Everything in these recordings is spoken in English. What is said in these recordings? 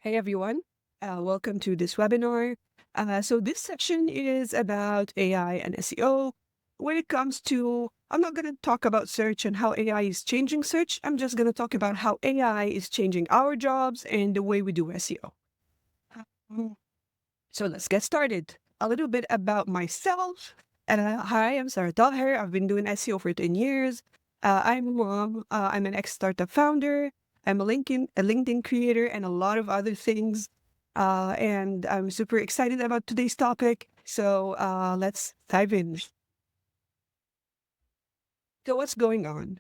Hey everyone, welcome to this webinar. So this section is about AI and SEO. When it comes to, I'm not going to talk about search and how AI is changing search. I'm just going to talk about how AI is changing our jobs and the way we do SEO. Um, So let's get started. A little bit about myself. Hi, I'm Sara Taher. I've been doing SEO for 10 years. I'm a mom. I'm an ex-startup founder. I'm a LinkedIn creator and a lot of other things. And I'm super excited about today's topic. So let's dive in. So what's going on?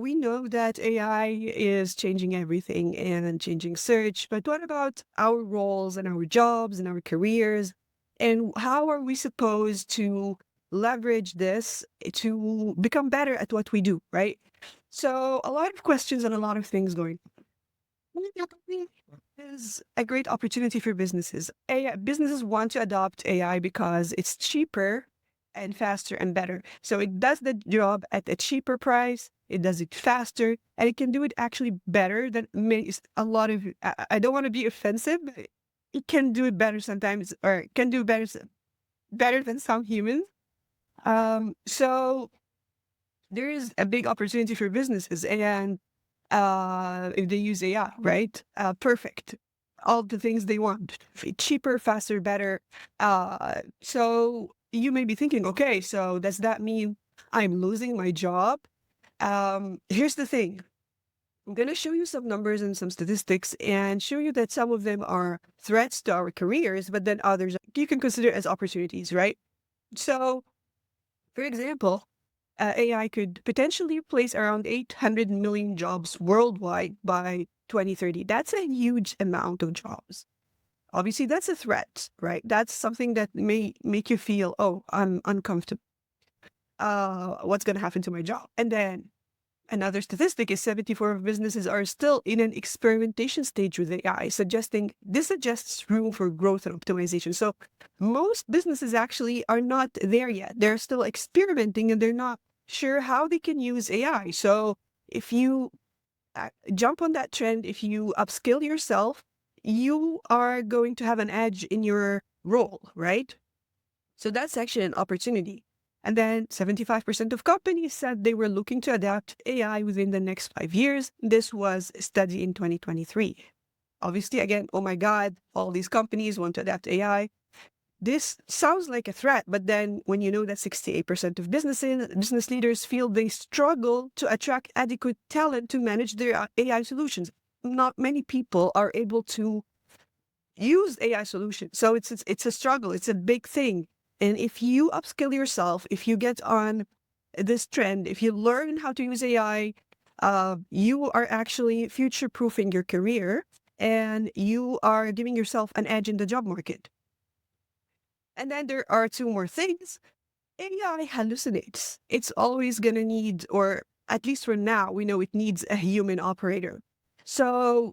We know that AI is changing everything and changing search, but what about our roles and our jobs and our careers? And how are we supposed to leverage this to become better at what we do, right? So, a lot of questions and a lot of things going on. Is a great opportunity for businesses. Businesses want to adopt AI because it's cheaper and faster and better. So it does the job at a cheaper price. It does it faster, and it can do it actually better than a lot of. I don't want to be offensive, but it can do it better sometimes, or it can do better than some humans. So there is a big opportunity for businesses, and if they use AI, right? Perfect. All the things they want, cheaper, faster, better. So you may be thinking, okay, so does that mean I'm losing my job? Here's the thing. I'm going to show you some numbers and some statistics and show you that some of them are threats to our careers, but then others you can consider as opportunities, right? So, for example, AI could potentially replace around 800 million jobs worldwide by 2030. That's a huge amount of jobs. Obviously, that's a threat, right? That's something that may make you feel, oh, I'm uncomfortable. What's going to happen to my job? And then another statistic is 74 of businesses are still in an experimentation stage with AI, suggesting this suggests room for growth and optimization. So most businesses actually are not there yet. They're still experimenting and they're not sure how they can use AI. So if you jump on that trend, if you upskill yourself, you are going to have an edge in your role, right? So that's actually an opportunity. And then 75% of companies said they were looking to adapt AI within the next 5 years. This was a study in 2023. Obviously, again, oh my God, all these companies want to adapt AI. This sounds like a threat, but then when you know that 68% of business leaders feel they struggle to attract adequate talent to manage their AI solutions, not many people are able to use AI solutions. So it's a struggle. It's a big thing. And if you upskill yourself, if you get on this trend, if you learn how to use AI, you are actually future proofing your career and you are giving yourself an edge in the job market. And then there are two more things. AI hallucinates. It's always going to need, or at least for now, we know it needs a human operator. So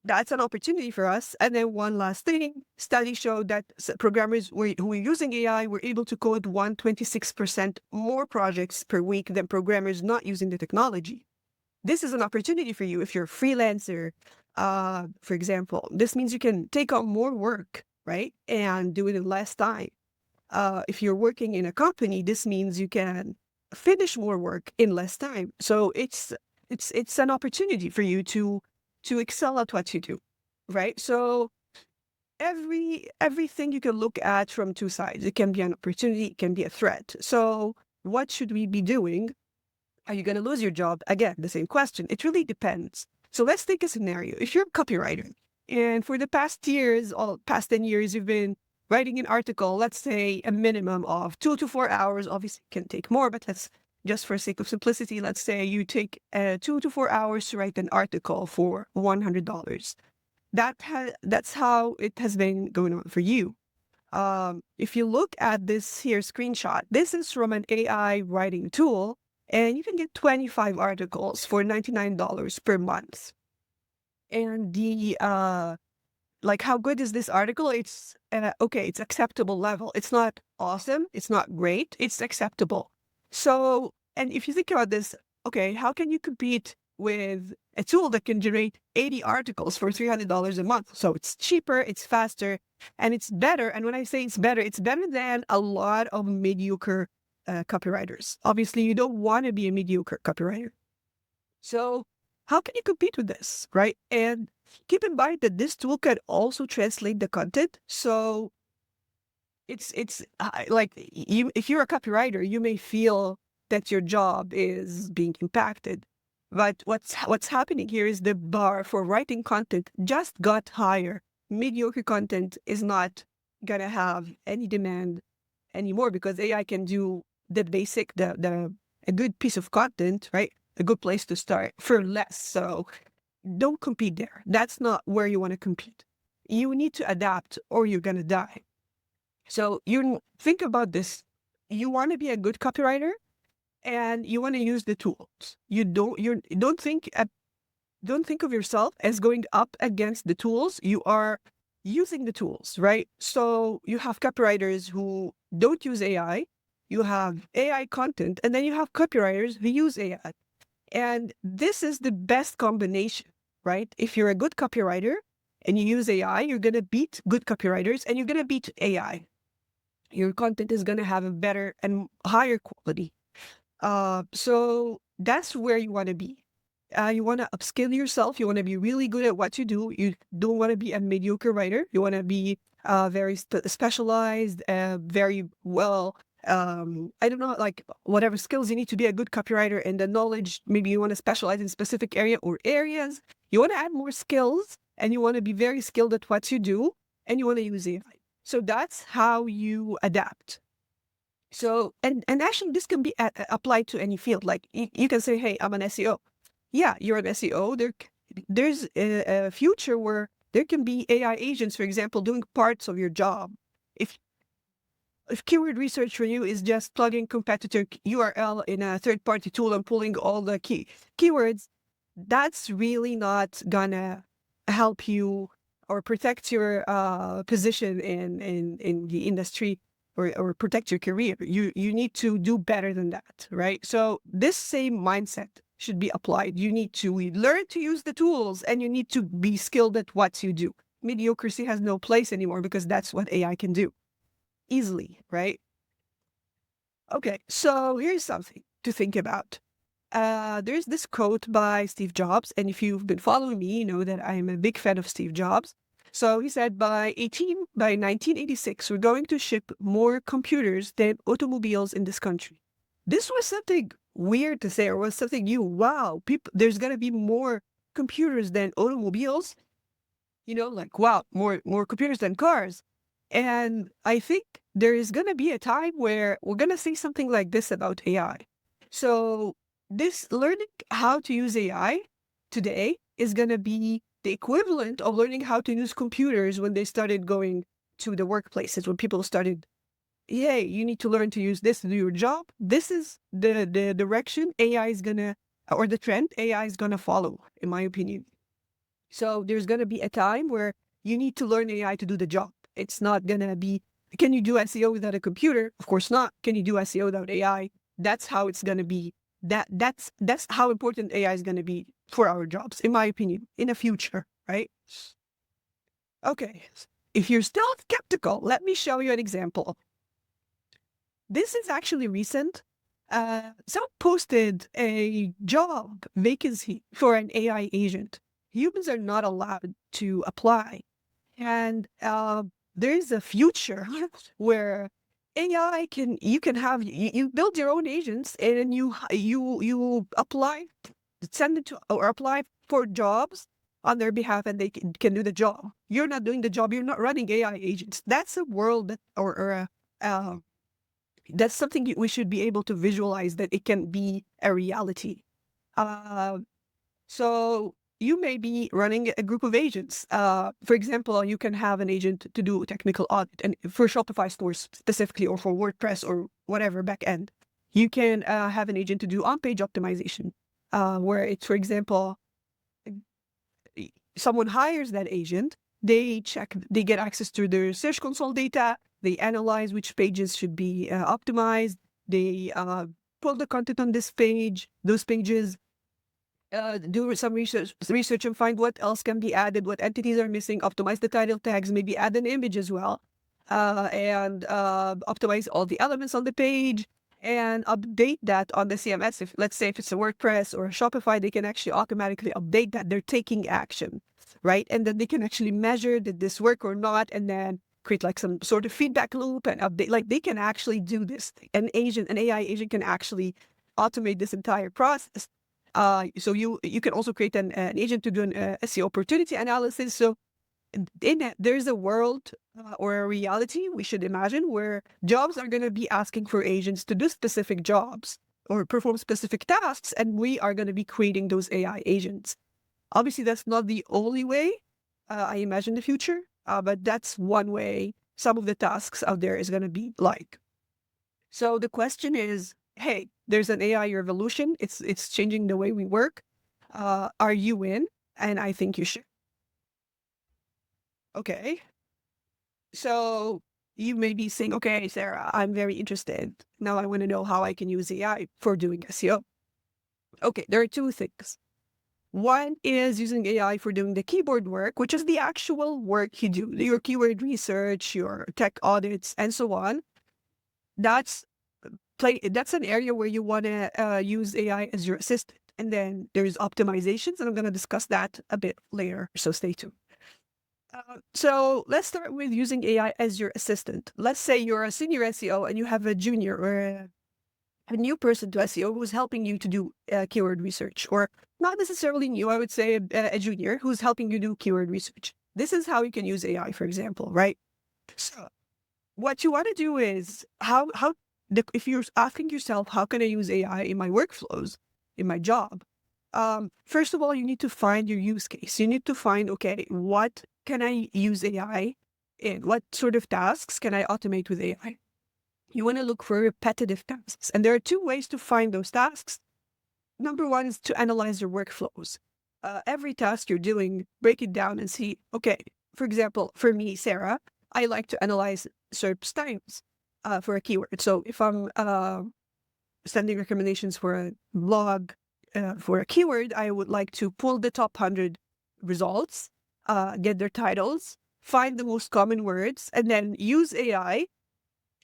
that's an opportunity for us. And then one last thing, studies show that programmers who are using AI were able to code 126% more projects per week than programmers not using the technology. This is an opportunity for you if you're a freelancer, for example. This means you can take on more work, right? And do it in less time. If you're working in a company, this means you can finish more work in less time. So it's an opportunity for you to excel at what you do, right? So everything you can look at from two sides. It can be an opportunity, it can be a threat. So what should we be doing? Are you going to lose your job? Again, the same question. It really depends. So let's take a scenario. If you're a copywriter and for the past years, or past 10 years, you've been writing an article, let's say a minimum of 2 to 4 hours, obviously it can take more, but let's just for sake of simplicity, let's say you take 2 to 4 hours to write an article for $100. That's how it has been going on for you. If you look at this here screenshot, this is from an AI writing tool, and you can get 25 articles for $99 per month. And like, how good is this article? It's okay, it's acceptable level. It's not awesome, it's not great, it's acceptable. So, and if you think about this, okay, how can you compete with a tool that can generate 80 articles for $300 a month. So it's cheaper, it's faster, and it's better. And when I say it's better than a lot of mediocre copywriters. Obviously, you don't want to be a mediocre copywriter. So how can you compete with this, right? And keep in mind that this tool can also translate the content. So it's like if you're a copywriter, you may feel that your job is being impacted. But what's happening here is the bar for writing content just got higher. Mediocre content is not gonna have any demand anymore because AI can do the basic, a good piece of content, right? A good place to start for less. So don't compete there. That's not where you want to compete. You need to adapt or you're gonna die. So you think about this. You want to be a good copywriter and you want to use the tools. Don't think of yourself as going up against the tools. You are using the tools, right? So you have copywriters who don't use AI, you have AI content, and then you have copywriters who use AI. And this is the best combination, right? If you're a good copywriter and you use AI, you're going to beat good copywriters and you're going to beat AI. Your content is going to have a better and higher quality. So that's where you want to be. You want to upskill yourself. You want to be really good at what you do. You don't want to be a mediocre writer. You want to be very specialized, very well. I don't know, like whatever skills you need to be a good copywriter, and the knowledge. Maybe you want to specialize in specific area or areas. You want to add more skills, and you want to be very skilled at what you do, and you want to use AI. So that's how you adapt. So, and actually this can be applied to any field. Like you can say, hey, I'm an SEO. Yeah, you're an SEO. There's a future where there can be AI agents, for example, doing parts of your job. If keyword research for you is just plugging competitor URL in a third-party tool and pulling all the keywords, that's really not gonna help you or protect your position in the industry or protect your career. You need to do better than that, right? So this same mindset should be applied. You need to learn to use the tools and you need to be skilled at what you do. Mediocrity has no place anymore because that's what AI can do easily, right? Okay, so here's something to think about. There's this quote by Steve Jobs, and if you've been following me, you know that I'm a big fan of Steve Jobs. So he said by 1986, we're going to ship more computers than automobiles in this country. This was something weird to say, or was something new. Wow, there's going to be more computers than automobiles. You know, like, wow, more computers than cars. And I think there is going to be a time where we're going to say something like this about AI. So this learning how to use AI today is going to be the equivalent of learning how to use computers when they started going to the workplaces, when people started, hey, you need to learn to use this to do your job. This is the direction AI is going to, or the trend AI is going to follow, in my opinion. So there's going to be a time where you need to learn AI to do the job. It's not going to be, can you do SEO without a computer? Of course not. Can you do SEO without AI? That's how it's going to be. That's how important AI is going to be for our jobs, in my opinion, in the future, right? Okay. If you're still skeptical, let me show you an example. This is actually recent. Someone posted a job vacancy for an AI agent. Humans are not allowed to apply. And there's a future where AI you build your own agents and you apply, send it to, or apply for jobs on their behalf and they can do the job. You're not doing the job. You're not running AI agents. That's a world that, that's something we should be able to visualize, that it can be a reality. So you may be running a group of agents. For example, you can have an agent to do technical audit, and for Shopify stores specifically, or for WordPress or whatever backend. You can have an agent to do on-page optimization, where it's, for example, someone hires that agent, they get access to their Search Console data, they analyze which pages should be optimized, they pull the content on this page, those pages, do some research and find what else can be added, what entities are missing, optimize the title tags, maybe add an image as well, and optimize all the elements on the page and update that on the CMS. If let's say if it's a WordPress or a Shopify, they can actually automatically update that. They're taking action, right? And then they can actually measure did this work or not, and then create like some sort of feedback loop and update. Like they can actually do this. An AI agent can actually automate this entire process. So you can also create an agent to do an SEO opportunity analysis. So there's a world or a reality we should imagine where jobs are going to be asking for agents to do specific jobs or perform specific tasks, and we are going to be creating those AI agents. Obviously, that's not the only way I imagine the future, but that's one way some of the tasks out there is going to be like. So the question is, hey, there's an AI revolution. It's changing the way we work. Are you in? And I think you should. Okay. So you may be saying, okay, Sarah, I'm very interested. Now I want to know how I can use AI for doing SEO. Okay, there are two things. One is using AI for doing the keyboard work, which is the actual work you do, your keyword research, your tech audits, and so on. That's an area where you want to use AI as your assistant. And then there's optimisations, and I'm going to discuss that a bit later, so stay tuned. So let's start with using AI as your assistant. Let's say you're a senior SEO and you have a junior or a new person to SEO who's helping you to do keyword research, or not necessarily new, I would say a junior who's helping you do keyword research. This is how you can use AI, for example, right? So what you want to do is if you're asking yourself, how can I use AI in my workflows, in my job? First of all, you need to find your use case. You need to find, okay, what can I use AI in? What sort of tasks can I automate with AI? You want to look for repetitive tasks. And there are two ways to find those tasks. Number one is to analyze your workflows. Every task you're doing, break it down and see, okay, for example, for me, Sarah, I like to analyze SERPs times for a keyword. So if I'm sending recommendations for a blog for a keyword, I would like to pull the top 100 results, get their titles, find the most common words, and then use AI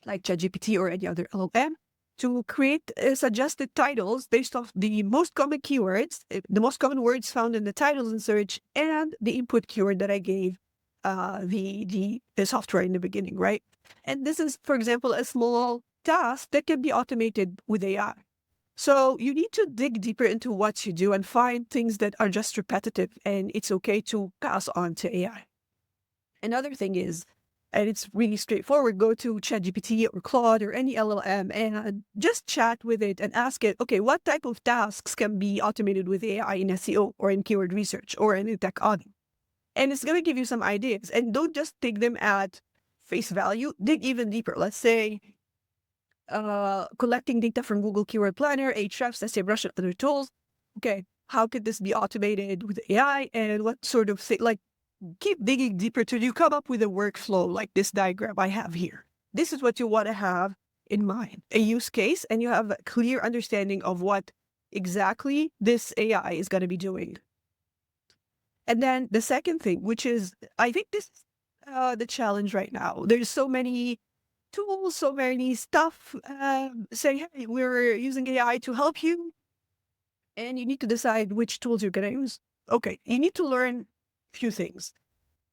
like ChatGPT or any other LLM to create suggested titles based off the most common keywords, the most common words found in the titles in search, and the input keyword that I gave the software in the beginning, right? And this is, for example, a small task that can be automated with AI. So you need to dig deeper into what you do and find things that are just repetitive, and it's okay to pass on to AI. Another thing is, and it's really straightforward, go to ChatGPT or Claude or any LLM and just chat with it and ask it, okay, what type of tasks can be automated with AI in SEO or in keyword research or in tech audit? And it's going to give you some ideas. And don't just take them at face value. Dig even deeper. Let's say collecting data from Google Keyword Planner, Ahrefs, SEMrush, and other tools. Okay, how could this be automated with AI? And what sort of keep digging deeper till you come up with a workflow like this diagram I have here. This is what you want to have in mind, a use case, and you have a clear understanding of what exactly this AI is going to be doing. And then the second thing, which is, I think this is the challenge right now. There's so many tools, so many stuff saying, hey, we're using AI to help you. And you need to decide which tools you're going to use. Okay, you need to learn a few things.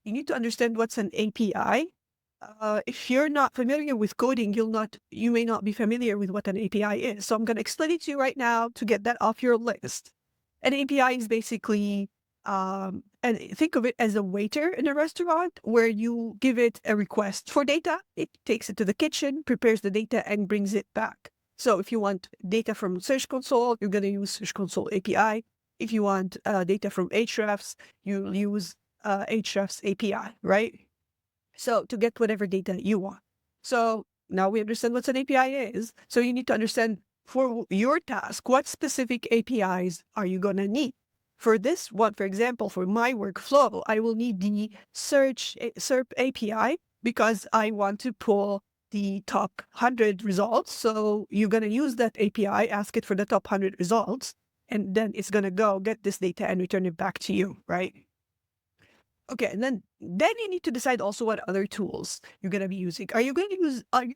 You need to understand what's an API. If you're not familiar with coding, you may not be familiar with what an API is. So I'm going to explain it to you right now to get that off your list. An API is basically, and think of it as a waiter in a restaurant where you give it a request for data. It takes it to the kitchen, prepares the data, and brings it back. So if you want data from Search Console, you're going to use Search Console API. If you want data from Ahrefs, you'll use Ahrefs API, right? So to get whatever data you want. So now we understand what an API is. So you need to understand for your task, what specific APIs are you going to need? For this one, for example, for my workflow, I will need the SERP API because I want to pull the top 100 results. So you're going to use that API, ask it for the top 100 results. and then it's going to go get this data and return it back to you, right? Okay, and then you need to decide also what other tools you're going to be using. Are you going to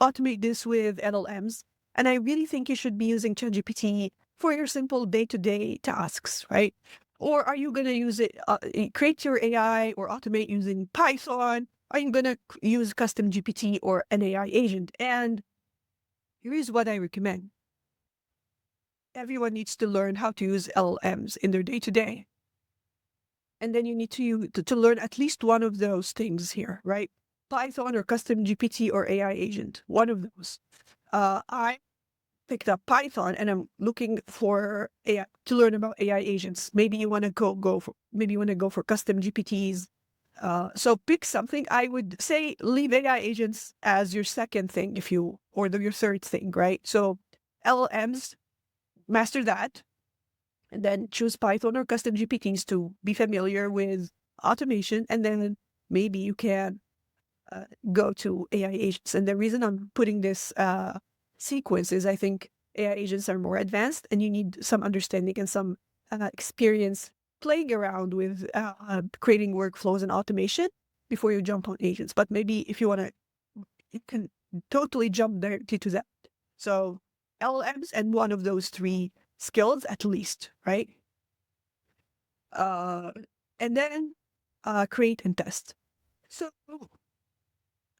automate this with LLMs? And I really think you should be using ChatGPT for your simple day-to-day tasks, right? Or are you going to use it, create your AI or automate using Python? Are you going to use custom GPT or an AI agent? And here is what I recommend. Everyone needs to learn how to use LLMs in their day-to-day. And then you need to learn at least one of those things here, right? Python or custom GPT or AI agent, one of those. I picked up Python and I'm looking for AI to learn about AI agents. Maybe you want to go for custom GPTs. So pick something. I would say leave AI agents as your second thing your third thing, right? So LLMs, master that, and then choose Python or custom GPTs to be familiar with automation. And then maybe you can go to AI agents. And the reason I'm putting this sequence is I think AI agents are more advanced and you need some understanding and some experience playing around with creating workflows and automation before you jump on agents. But maybe if you want to, you can totally jump there to that. So LLMs and one of those three skills at least, right? And then create and test. So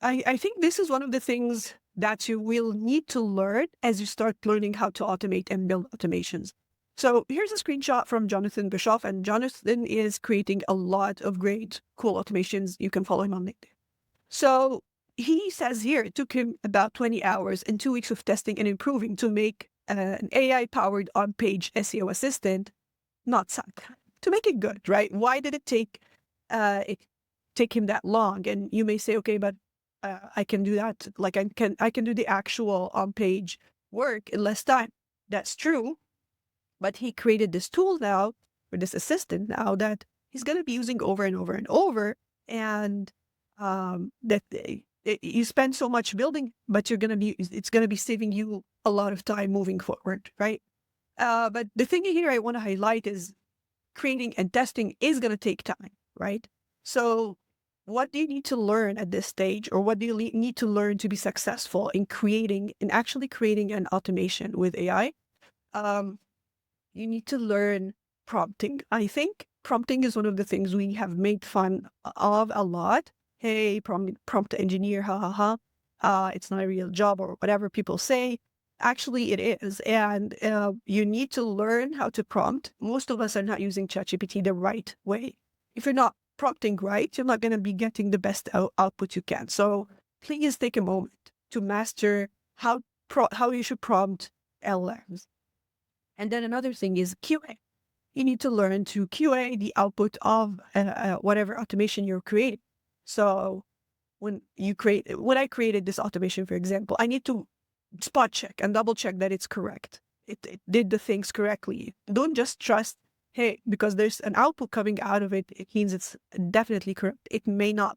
I think this is one of the things that you will need to learn as you start learning how to automate and build automations. So here's a screenshot from Jonathan Bischoff, and Jonathan is creating a lot of great, cool automations. You can follow him on LinkedIn. So he says here it took him about 20 hours and 2 weeks of testing and improving to make an AI-powered on-page SEO assistant, not suck, to make it good, right? Why did it take him that long? And you may say, okay, but I can do that. Like I can do the actual on-page work in less time. That's true. But he created this tool now, or this assistant now, that he's going to be using over and over and over. And you spend so much building, but it's going to be saving you a lot of time moving forward, right? But the thing here I want to highlight is creating and testing is going to take time, right? So what do you need to learn at this stage, or what do you need to learn to be successful in actually creating an automation with AI? You need to learn prompting. I think prompting is one of the things we have made fun of a lot. Hey, prompt engineer, ha ha ha. It's not a real job, or whatever people say. Actually, it is. And you need to learn how to prompt. Most of us are not using ChatGPT the right way. If you're not prompting right, you're not going to be getting the best output you can. So please take a moment to master how you should prompt LLMs. And then another thing is QA. You need to learn to QA the output of whatever automation you're creating. So when I created this automation, for example, I need to spot check and double check that it's correct. It did the things correctly. Don't just trust, hey, because there's an output coming out of it, it means it's definitely correct. It may not.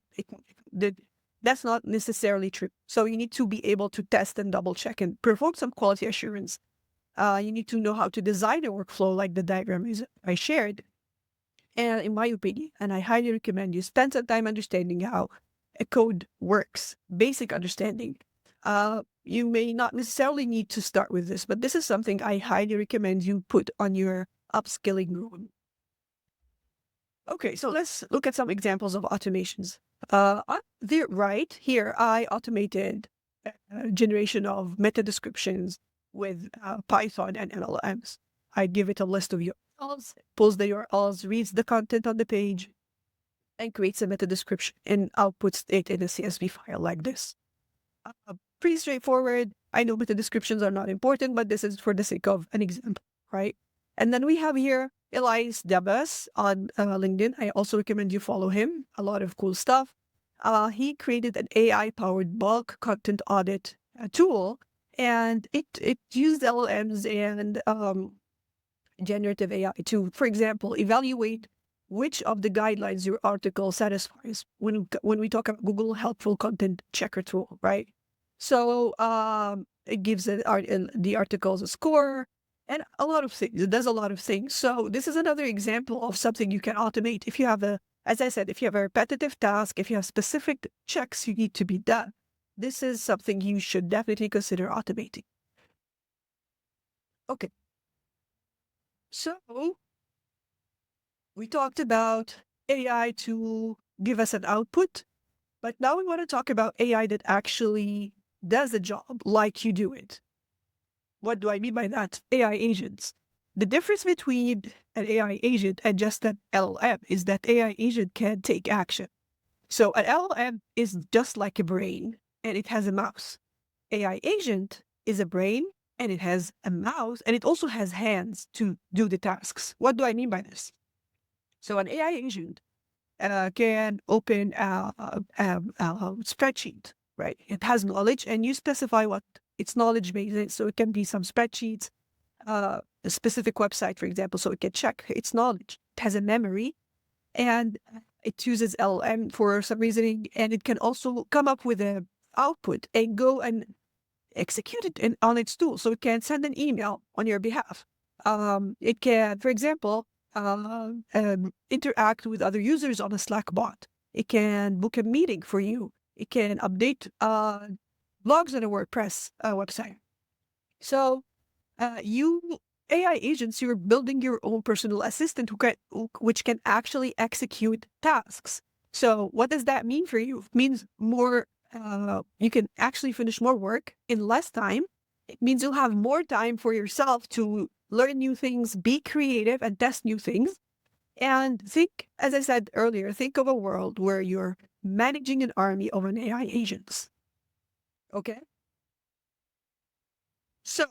That's not necessarily true. So you need to be able to test and double check and perform some quality assurance. You need to know how to design a workflow like the diagram I shared. And in my opinion, and I highly recommend you spend some time understanding how a code works, basic understanding. You may not necessarily need to start with this, but this is something I highly recommend you put on your upskilling road. Okay, so let's look at some examples of automations. On the right here, I automated generation of meta descriptions with Python and LLMs. I give it a list of URLs, pulls the URLs, reads the content on the page, and creates a meta description and outputs it in a CSV file like this. Pretty straightforward. I know meta descriptions are not important, but this is for the sake of an example, right? And then we have here Elias Debas on LinkedIn. I also recommend you follow him. A lot of cool stuff. He created an AI-powered bulk content audit tool, and it used LLMs and generative AI to, for example, evaluate which of the guidelines your article satisfies when we talk about Google Helpful Content Checker tool, right? So it gives the articles a score, and a lot of things. It does a lot of things. So this is another example of something you can automate. If you have as I said, if you have a repetitive task, if you have specific checks you need to be done, this is something you should definitely consider automating. Okay. So we talked about AI to give us an output, but now we want to talk about AI that actually does the job like you do it. What do I mean by that? AI agents. The difference between an AI agent and just an LLM is that AI agent can take action. So an LLM is just like a brain and it has a mouse. AI agent is a brain and it has a mouse and it also has hands to do the tasks. What do I mean by this? So an AI agent can open a spreadsheet, right? It has knowledge and you specify what its knowledge base is. So it can be some spreadsheets, a specific website, for example, so it can check its knowledge. It has a memory and it uses LLM for some reasoning, and it can also come up with an output and go and execute it on its tool. So it can send an email on your behalf. It can, for example, interact with other users on a Slack bot. It can book a meeting for you. It can update blogs on a WordPress website. So you AI agents, you're building your own personal assistant which can actually execute tasks. So what does that mean for you? It means more, you can actually finish more work in less time. It means you'll have more time for yourself to learn new things, be creative and test new things. And think, as I said earlier, think of a world where you're managing an army of an AI agents. Okay? So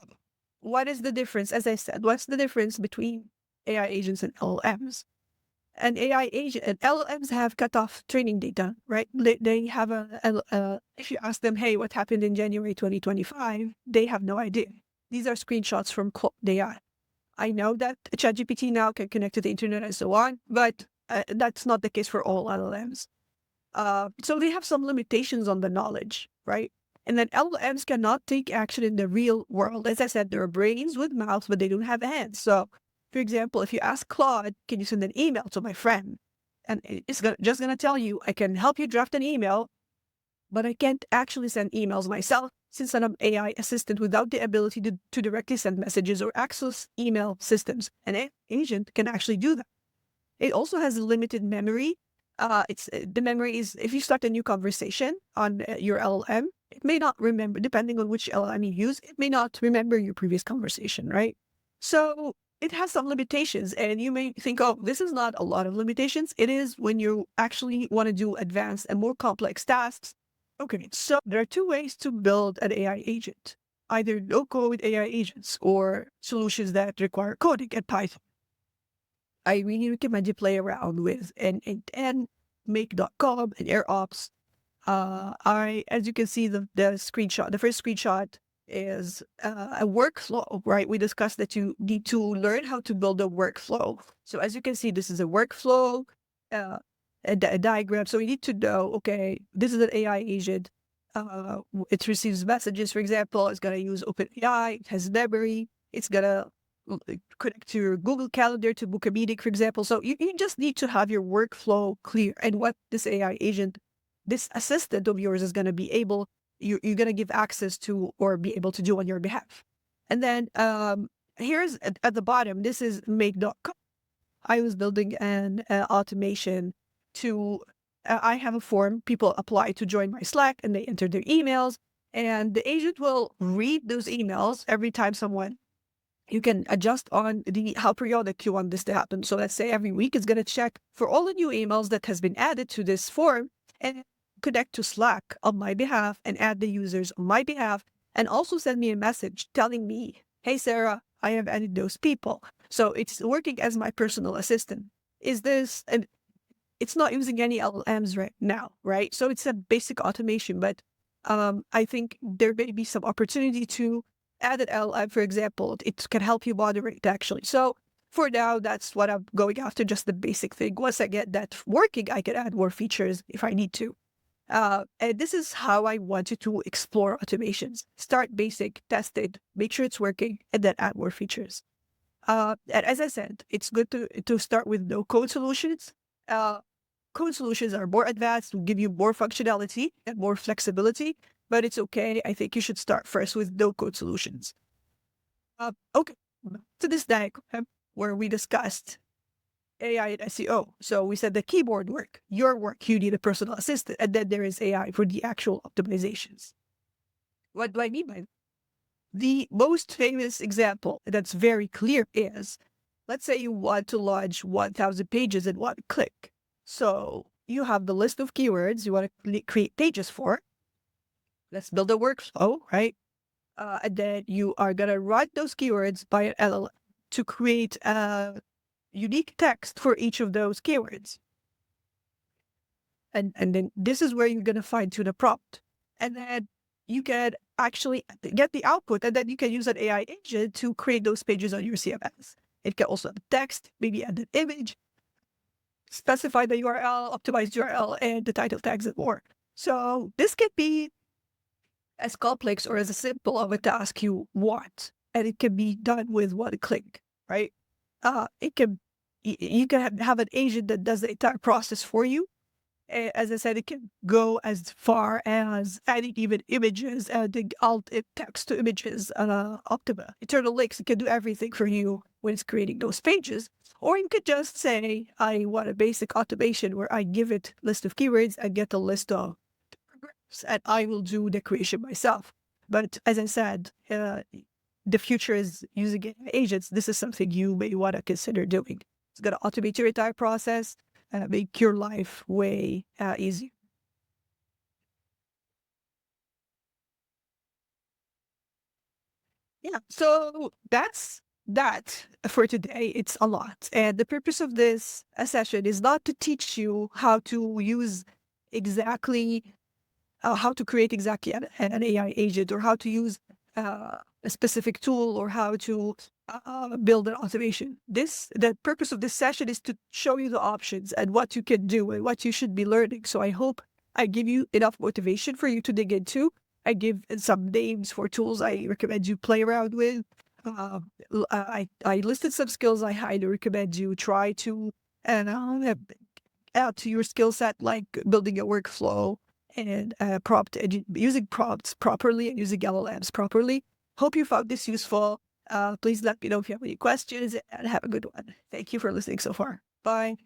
what is the difference? As I said, what's the difference between AI agents and LLMs? An AI agent and LLMs have cut off training data, right? They have if you ask them, hey, what happened in January 2025, they have no idea. These are screenshots from AI. I know that ChatGPT now can connect to the internet and so on, but that's not the case for all LLMs. So they have some limitations on the knowledge, right? And then LLMs cannot take action in the real world. As I said, there are brains with mouths, but they don't have hands. So, for example, if you ask Claude, can you send an email to my friend? And it's just going to tell you, I can help you draft an email, but I can't actually send emails myself since I'm an AI assistant without the ability to directly send messages or access email systems. An agent can actually do that. It also has a limited memory. The memory is, if you start a new conversation on your LLM, it may not remember, depending on which LLM you use, it may not remember your previous conversation, right? So it has some limitations, and you may think, oh, this is not a lot of limitations. It is when you actually want to do advanced and more complex tasks. Okay, so there are two ways to build an AI agent, either no-code AI agents or solutions that require coding and Python. I really recommend you play around with N8N, make.com, and AirOps. As you can see, the screenshot, the first screenshot is a workflow, right? We discussed that you need to learn how to build a workflow. So as you can see, this is a workflow, a diagram. So you need to know, okay, this is an AI agent. It receives messages, for example. It's going to use OpenAI. It has memory. It's going to connect to your Google Calendar to book a meeting, for example. So you just need to have your workflow clear and what this AI agent, this assistant of yours is going to be able, you're going to give access to or be able to do on your behalf. And then here's at the bottom, this is make.com. I was building an automation to, I have a form, people apply to join my Slack and they enter their emails and the agent will read those emails every time someone, you can adjust on how periodic you want this to happen. So let's say every week it's going to check for all the new emails that has been added to this form and connect to Slack on my behalf and add the users on my behalf and also send me a message telling me, hey, Sarah, I have added those people. So it's working as my personal assistant. And it's not using any LLMs right now, right? So it's a basic automation, but I think there may be some opportunity to add an LLM, for example. It can help you moderate actually. So for now, that's what I'm going after, just the basic thing. Once I get that working, I can add more features if I need to. And this is how I want you to explore automations. Start basic, test it, make sure it's working, and then add more features. And as I said, it's good to start with no code solutions. Code solutions are more advanced, will give you more functionality and more flexibility, but it's okay. I think you should start first with no code solutions. Okay, to this diagram where we discussed AI and SEO. So we said the keyboard work, your work, you need a personal assistant, and then there is AI for the actual optimizations. What do I mean by that? The most famous example that's very clear is, let's say you want to launch 1,000 pages in one click. So you have the list of keywords you want to create pages for. Let's build a workflow, right? And then you are going to run those keywords by an LLM to create a unique text for each of those keywords. And then this is where you're going to fine tune a prompt. And then you can actually get the output, and then you can use an AI agent to create those pages on your CMS. It can also add text, maybe add an image, specify the URL, optimize URL, and the title tags and more. So this can be as complex or as simple of a task you want, and it can be done with one click, right? You can have an agent that does the entire process for you. As I said, it can go as far as adding even images, adding alt text to images, Optima, internal links. It can do everything for you when it's creating those pages. Or you could just say, I want a basic automation where I give it a list of keywords and get a list of programs, and I will do the creation myself. But as I said, the future is using AI agents. This is something you may want to consider doing. It's going to automate your entire process, make your life way easier. Yeah, so that's that for today. It's a lot. And the purpose of this session is not to teach you how to use exactly, how to create exactly an AI agent, or how to use a specific tool, or how to build an automation. The purpose of this session is to show you the options and what you can do and what you should be learning. So I hope I give you enough motivation for you to dig into. I give some names for tools I recommend you play around with. I listed some skills I highly recommend you try to add to your skill set, like building a workflow and using prompts properly and using LLMs properly. Hope you found this useful. Please let me know if you have any questions, and have a good one. Thank you for listening so far. Bye.